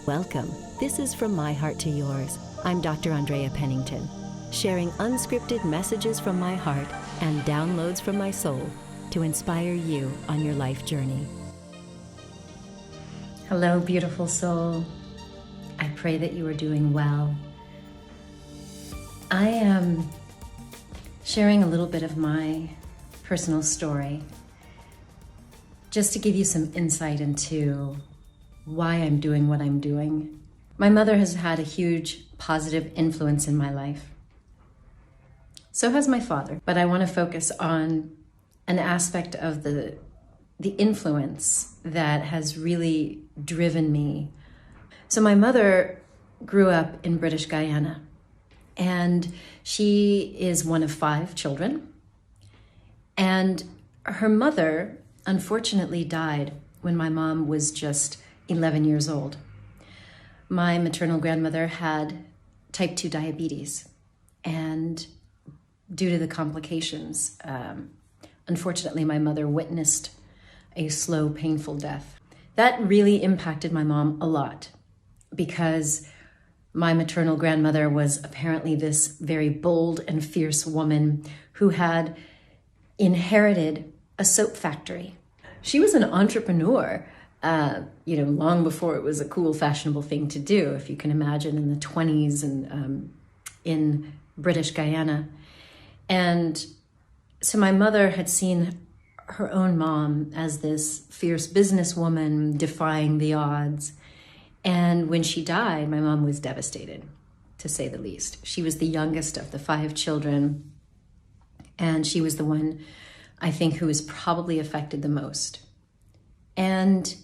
Welcome. This is From My Heart to Yours. I'm Dr. Andrea Pennington, sharing unscripted messages from my heart and downloads from my soul to inspire you on your life journey. Hello, beautiful soul. I pray that you are doing well. I am sharing a little bit of my personal story just to give you some insight into why I'm doing what I'm doing. My mother has had a huge positive influence in my life. So has my father, but I want to focus on an aspect of the influence that has really driven me. So my mother grew up in British Guyana, and she is one of 5 children. And her mother unfortunately died when my mom was just 11 years old. My maternal grandmother had type 2 diabetes, and due to the complications, unfortunately, my mother witnessed a slow, painful death. That really impacted my mom a lot because my maternal grandmother was apparently this very bold and fierce woman who had inherited a soap factory. She was an entrepreneur, long before it was a cool, fashionable thing to do, if you can imagine, in the 20s and in British Guyana. And so my mother had seen her own mom as this fierce businesswoman defying the odds. And when she died, my mom was devastated, to say the least. She was the youngest of the 5 children, and she was the one, I think, who was probably affected the most. And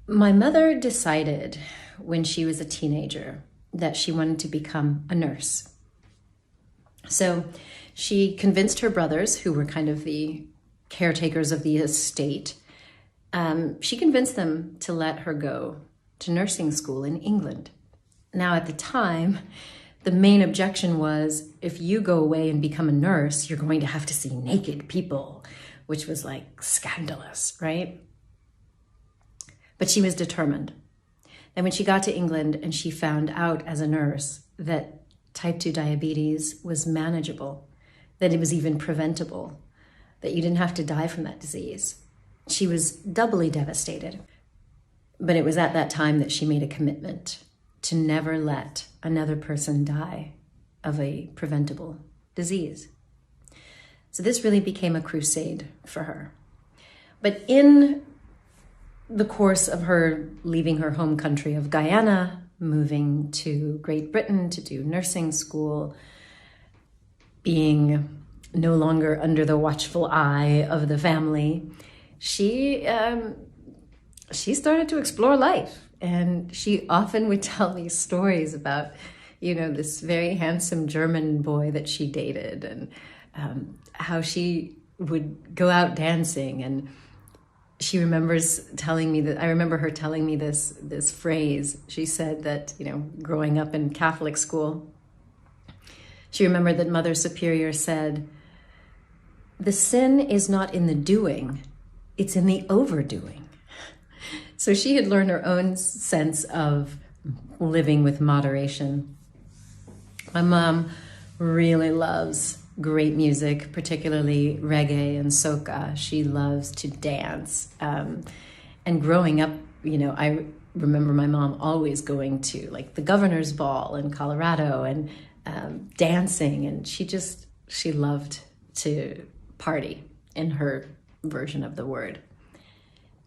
my mother decided when she was a teenager that she wanted to become a nurse. So she convinced her brothers, who were kind of the caretakers of the estate, she convinced them to let her go to nursing school in England. Now, at the time, the main objection was, if you go away and become a nurse, you're going to have to see naked people, which was like scandalous, right? But she was determined. And when she got to England and she found out as a nurse that type 2 diabetes was manageable, that it was even preventable, that you didn't have to die from that disease, she was doubly devastated. But it was at that time that she made a commitment to never let another person die of a preventable disease. So this really became a crusade for her. But in the course of her leaving her home country of Guyana, moving to Great Britain to do nursing school, being no longer under the watchful eye of the family, she started to explore life. And she often would tell me stories about, this very handsome German boy that she dated, and how she would go out dancing. And she remembers telling me that, I remember her telling me this phrase. She said that, growing up in Catholic school, she remembered that Mother Superior said, "The sin is not in the doing, it's in the overdoing." So she had learned her own sense of living with moderation. My mom really loves great music, particularly reggae and soca. She loves to dance. And growing up, I remember my mom always going to like the governor's ball in Colorado and dancing. And she loved to party in her version of the word.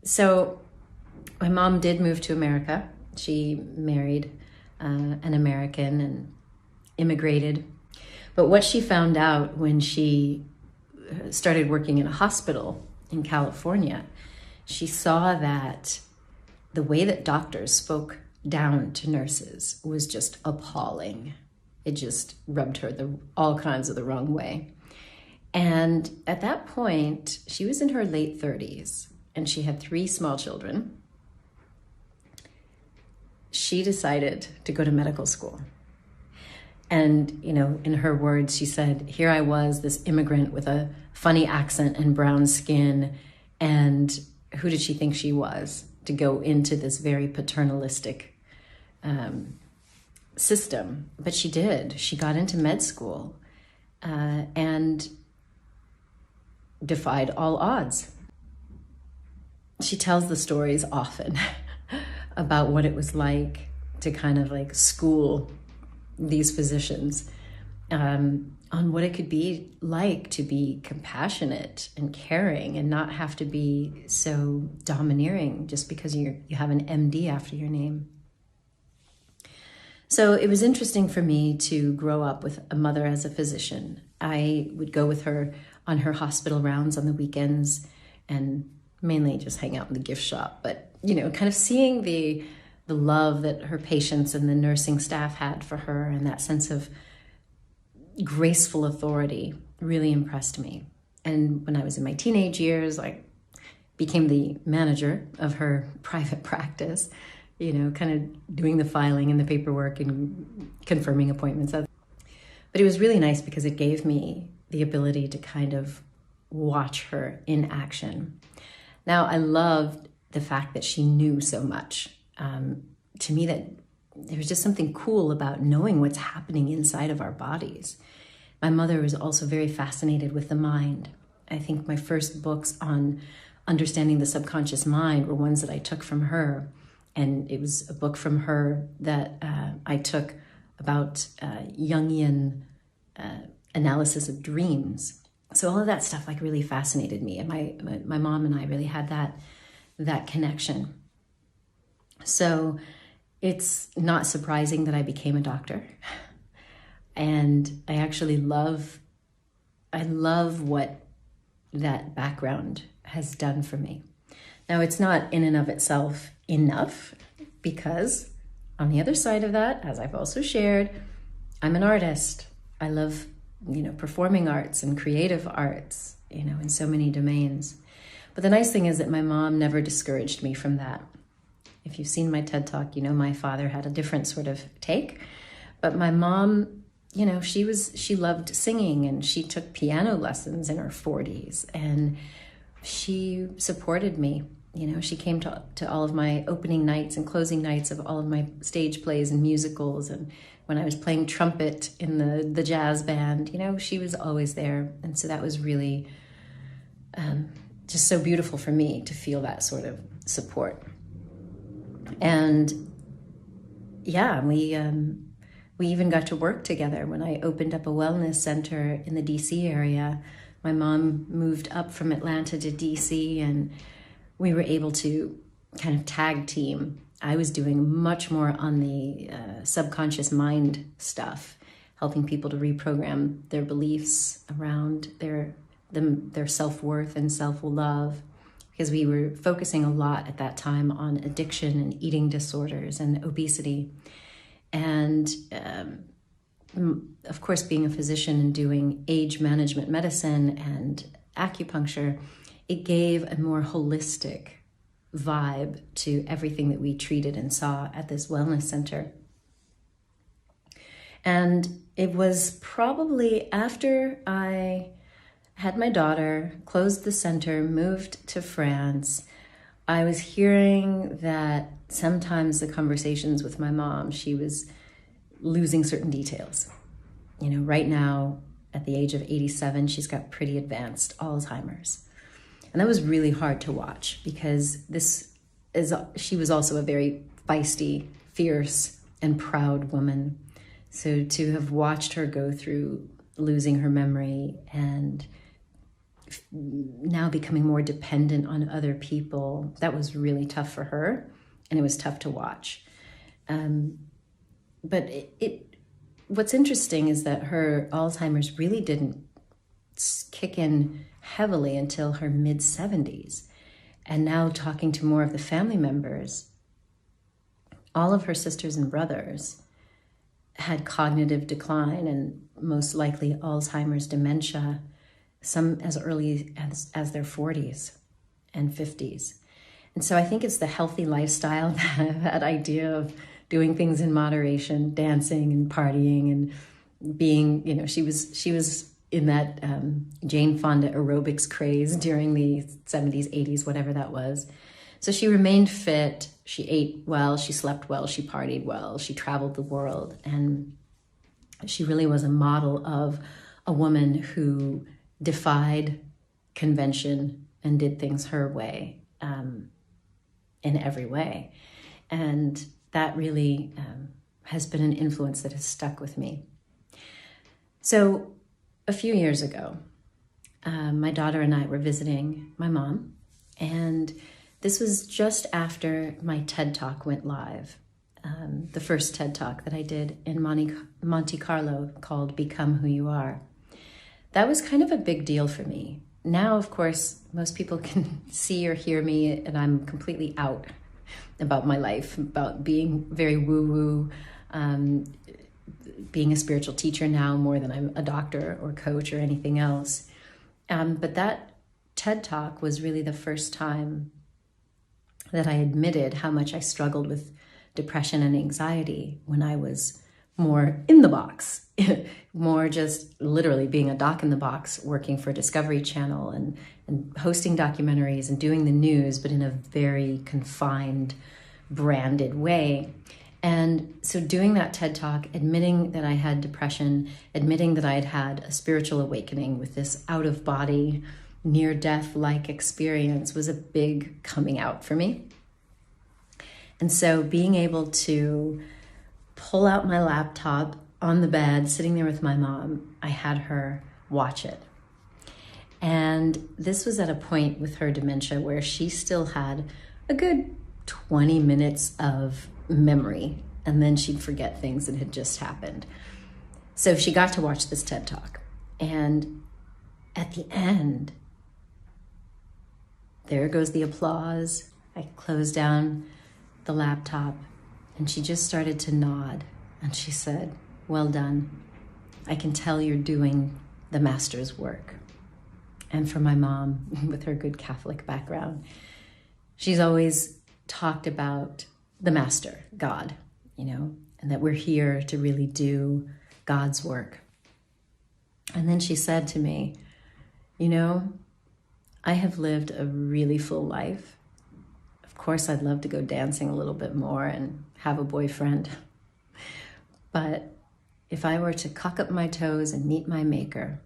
So my mom did move to America. She married an American and immigrated. But what she found out when she started working in a hospital in California, she saw that the way that doctors spoke down to nurses was just appalling. It just rubbed her all kinds of the wrong way. And at that point, she was in her late 30s and she had 3 small children. She decided to go to medical school. And, in her words, she said, here I was, this immigrant with a funny accent and brown skin. And who did she think she was? to go into this very paternalistic system, but she did. She got into med school and defied all odds. She tells the stories often about what it was like to kind of like school these physicians on what it could be like to be compassionate and caring and not have to be so domineering just because you have an MD after your name. So it was interesting for me to grow up with a mother as a physician. I would go with her on her hospital rounds on the weekends and mainly just hang out in the gift shop. But, kind of seeing the love that her patients and the nursing staff had for her and that sense of graceful authority really impressed me. And when I was in my teenage years, I became the manager of her private practice, kind of doing the filing and the paperwork and confirming appointments. But it was really nice because it gave me the ability to kind of watch her in action. Now, I loved the fact that she knew so much. To me, that there was just something cool about knowing what's happening inside of our bodies. My mother was also very fascinated with the mind. I think my first books on understanding the subconscious mind were ones that I took from her. And it was a book from her that I took about Jungian analysis of dreams. So all of that stuff like really fascinated me. And my mom and I really had that connection. So it's not surprising that I became a doctor. And I actually love what that background has done for me. Now, it's not in and of itself enough because on the other side of that, as I've also shared, I'm an artist. I love, performing arts and creative arts, in so many domains. But the nice thing is that my mom never discouraged me from that. If you've seen my TED Talk, my father had a different sort of take. But my mom, she loved singing and she took piano lessons in her 40s and she supported me. She came to all of my opening nights and closing nights of all of my stage plays and musicals. And when I was playing trumpet in the jazz band, she was always there. And so that was really just so beautiful for me to feel that sort of support. And yeah, we even got to work together when I opened up a wellness center in the DC area. My mom moved up from Atlanta to DC and we were able to kind of tag team. I was doing much more on the subconscious mind stuff, helping people to reprogram their beliefs around their self-worth and self-love, because we were focusing a lot at that time on addiction and eating disorders and obesity. And of course, being a physician and doing age management medicine and acupuncture, it gave a more holistic vibe to everything that we treated and saw at this wellness center. And it was probably after I had my daughter, closed the center, moved to France, I was hearing that sometimes the conversations with my mom, she was losing certain details. Right now, at the age of 87, she's got pretty advanced Alzheimer's. And that was really hard to watch because she was also a very feisty, fierce, and proud woman. So to have watched her go through losing her memory and now becoming more dependent on other people, that was really tough for her, and it was tough to watch. But what's interesting is that her Alzheimer's really didn't kick in heavily until her mid-70s. And now talking to more of the family members, all of her sisters and brothers had cognitive decline and most likely Alzheimer's dementia, some as early as their 40s and 50s. And so I think it's the healthy lifestyle, that idea of doing things in moderation, dancing and partying and being, she was in that Jane Fonda aerobics craze during the 70s, 80s, whatever that was. So she remained fit, she ate well, she slept well, she partied well, she traveled the world. And she really was a model of a woman who defied convention and did things her way, in every way. And that really has been an influence that has stuck with me. So a few years ago, my daughter and I were visiting my mom, and this was just after my TED Talk went live, the first TED Talk that I did in Monte Carlo called Become Who You Are. That was kind of a big deal for me. Now, of course, most people can see or hear me, and I'm completely out about my life, about being very woo-woo, being a spiritual teacher now more than I'm a doctor or coach or anything else. But that TED Talk was really the first time that I admitted how much I struggled with depression and anxiety when I was more in the box, more just literally being a doc in the box, working for Discovery Channel and hosting documentaries and doing the news, but in a very confined, branded way. And so doing that TED Talk, admitting that I had depression, admitting that I had had a spiritual awakening with this out-of-body, near-death-like experience was a big coming out for me. And so being able to pull out my laptop on the bed, sitting there with my mom, I had her watch it. And this was at a point with her dementia where she still had a good 20 minutes of memory, and then she'd forget things that had just happened. So she got to watch this TED Talk. And at the end, there goes the applause. I closed down the laptop, and she just started to nod. And she said, "Well done. I can tell you're doing the master's work." And for my mom, with her good Catholic background, she's always talked about the master, God, and that we're here to really do God's work. And then she said to me, I have lived a really full life. Of course, I'd love to go dancing a little bit more and have a boyfriend. But if I were to cock up my toes and meet my maker,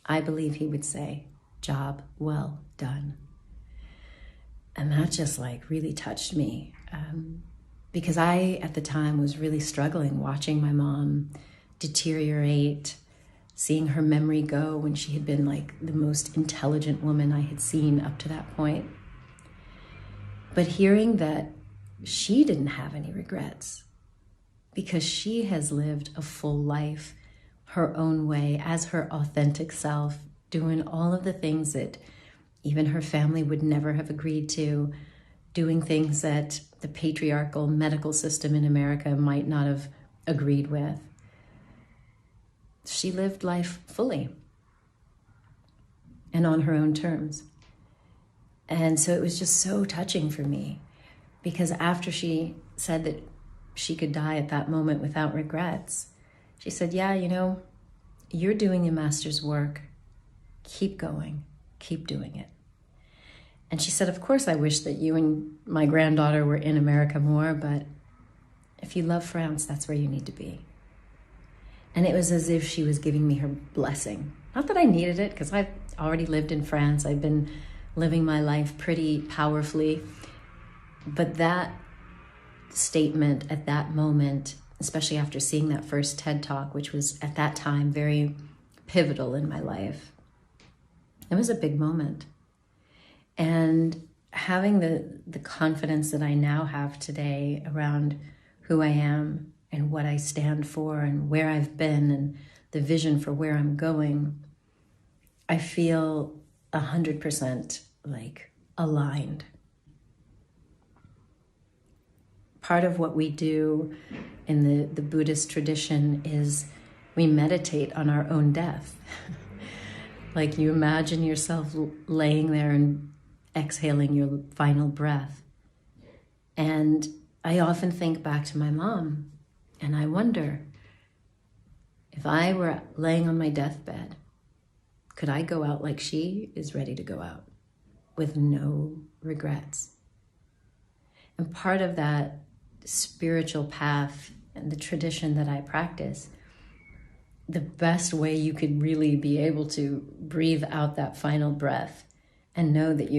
I believe he would say, "Job well done." And that just really touched me, because I, at the time, was really struggling watching my mom deteriorate, seeing her memory go when she had been the most intelligent woman I had seen up to that point. But hearing that she didn't have any regrets because she has lived a full life her own way as her authentic self, doing all of the things that even her family would never have agreed to, doing things that the patriarchal medical system in America might not have agreed with. She lived life fully and on her own terms. And so it was just so touching for me, because after she said that she could die at that moment without regrets, she said, "Yeah, you're doing your master's work. Keep going, keep doing it." And she said, "Of course, I wish that you and my granddaughter were in America more, but if you love France, that's where you need to be." And it was as if she was giving me her blessing. Not that I needed it, because I've already lived in France. I've been living my life pretty powerfully. But that statement at that moment, especially after seeing that first TED Talk, which was at that time very pivotal in my life, it was a big moment. And having the confidence that I now have today around who I am and what I stand for and where I've been and the vision for where I'm going, I feel 100% aligned. Part of what we do in the Buddhist tradition is we meditate on our own death. You imagine yourself laying there and exhaling your final breath. And I often think back to my mom, and I wonder, if I were laying on my deathbed, could I go out like she is ready to go out, with no regrets? And part of that spiritual path and the tradition that I practice, the best way you could really be able to breathe out that final breath and know that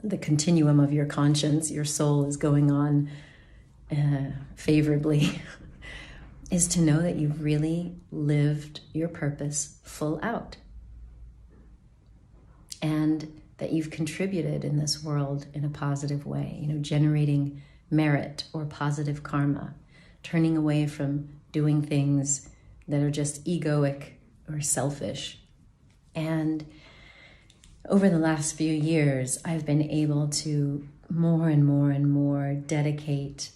the continuum of your conscience, your soul is going on favorably, is to know that you've really lived your purpose full out. And that you've contributed in this world in a positive way, generating merit or positive karma, turning away from doing things that are just egoic or selfish. And over the last few years, I've been able to more and more and more dedicate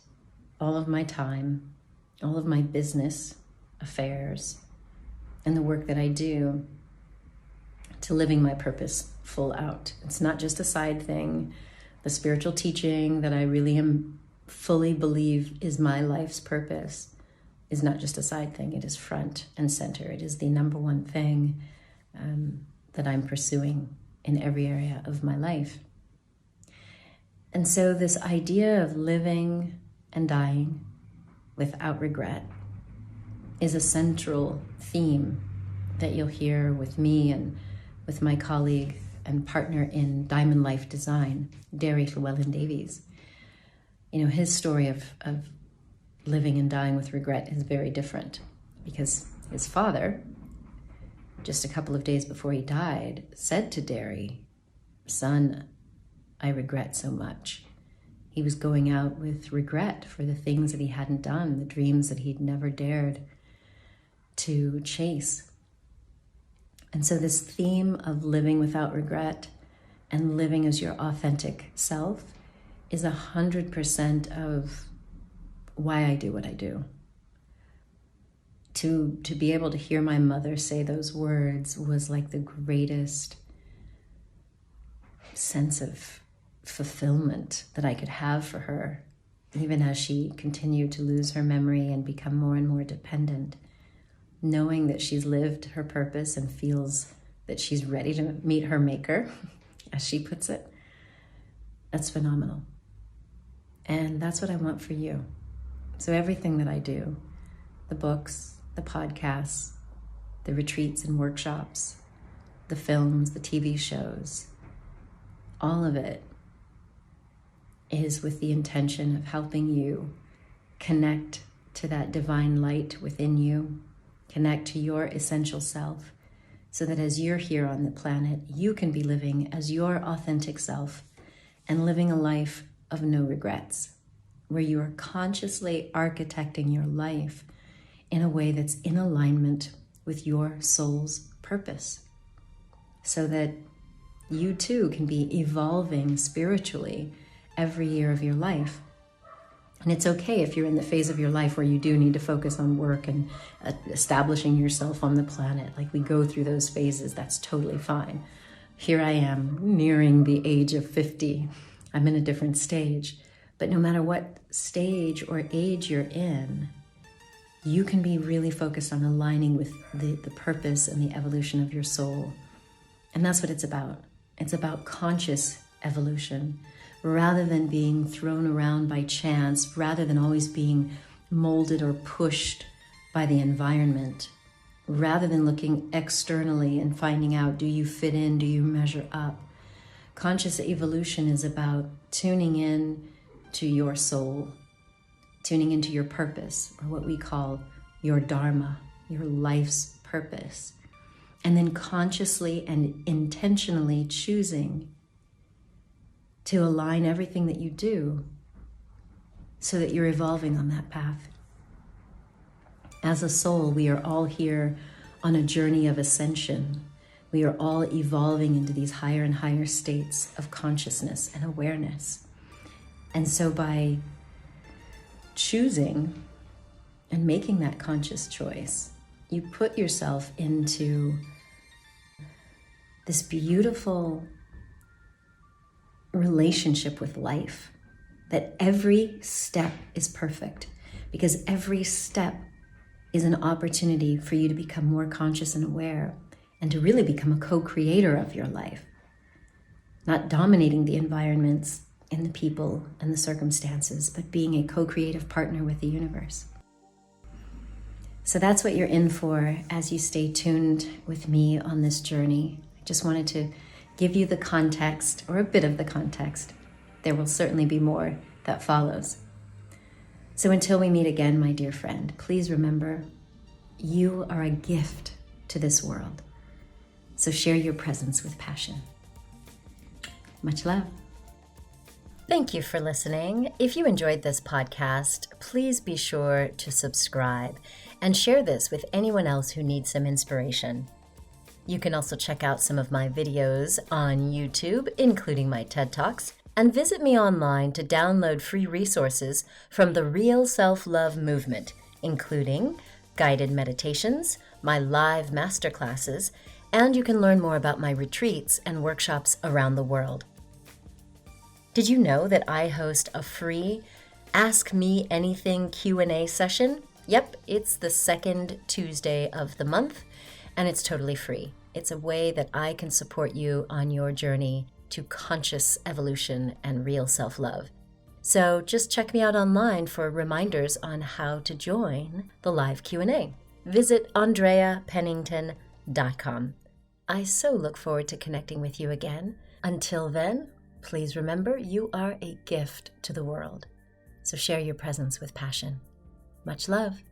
all of my time, all of my business affairs, and the work that I do to living my purpose full out. It's not just a side thing. The spiritual teaching that I really fully believe is my life's purpose is not just a side thing. It is front and center. It is the number one thing that I'm pursuing in every area of my life. And so this idea of living and dying without regret is a central theme that you'll hear with me and with my colleague and partner in Diamond Life Design, Derry Llewellyn-Davies. His story of living and dying with regret is very different, because his father, just a couple of days before he died, said to Derry, "Son, I regret so much." He was going out with regret for the things that he hadn't done, the dreams that he'd never dared to chase. And so this theme of living without regret and living as your authentic self is 100% of why I do what I do. To be able to hear my mother say those words was like the greatest sense of fulfillment that I could have for her, even as she continued to lose her memory and become more and more dependent. Knowing that she's lived her purpose and feels that she's ready to meet her maker, as she puts it, that's phenomenal. And that's what I want for you. So everything that I do, the books, the podcasts, the retreats and workshops, the films, the TV shows, all of it is with the intention of helping you connect to that divine light within you, connect to your essential self, so that as you're here on the planet, you can be living as your authentic self and living a life of no regrets, where you are consciously architecting your life in a way that's in alignment with your soul's purpose, so that you too can be evolving spiritually every year of your life. And it's okay if you're in the phase of your life where you do need to focus on work and establishing yourself on the planet. Like, we go through those phases, that's totally fine. Here I am nearing the age of 50. I'm in a different stage. But no matter what stage or age you're in, you can be really focused on aligning with the purpose and the evolution of your soul. And that's what it's about. It's about conscious evolution, rather than being thrown around by chance, rather than always being molded or pushed by the environment, rather than looking externally and finding out, do you fit in, do you measure up? Conscious evolution is about tuning in to your soul, tuning into your purpose, or what we call your dharma, your life's purpose, and then consciously and intentionally choosing to align everything that you do so that you're evolving on that path. As a soul, we are all here on a journey of ascension. We are all evolving into these higher and higher states of consciousness and awareness. And so by choosing and making that conscious choice, you put yourself into this beautiful relationship with life, that every step is perfect, because every step is an opportunity for you to become more conscious and aware, and to really become a co-creator of your life, not dominating the environments in the people and the circumstances, but being a co-creative partner with the universe. So that's what you're in for as you stay tuned with me on this journey. I just wanted to give you the context, or a bit of the context. There will certainly be more that follows. So until we meet again, my dear friend, please remember, you are a gift to this world. So share your presence with passion. Much love. Thank you for listening. If you enjoyed this podcast, please be sure to subscribe and share this with anyone else who needs some inspiration. You can also check out some of my videos on YouTube, including my TED Talks, and visit me online to download free resources from the Real Self-Love movement, including guided meditations, my live masterclasses, and you can learn more about my retreats and workshops around the world. Did you know that I host a free Ask Me Anything Q&A session? Yep, it's the second Tuesday of the month, and it's totally free. It's a way that I can support you on your journey to conscious evolution and real self-love. So just check me out online for reminders on how to join the live Q&A. Visit AndreaPennington.com. I so look forward to connecting with you again. Until then, please remember you are a gift to the world. So share your presence with passion. Much love.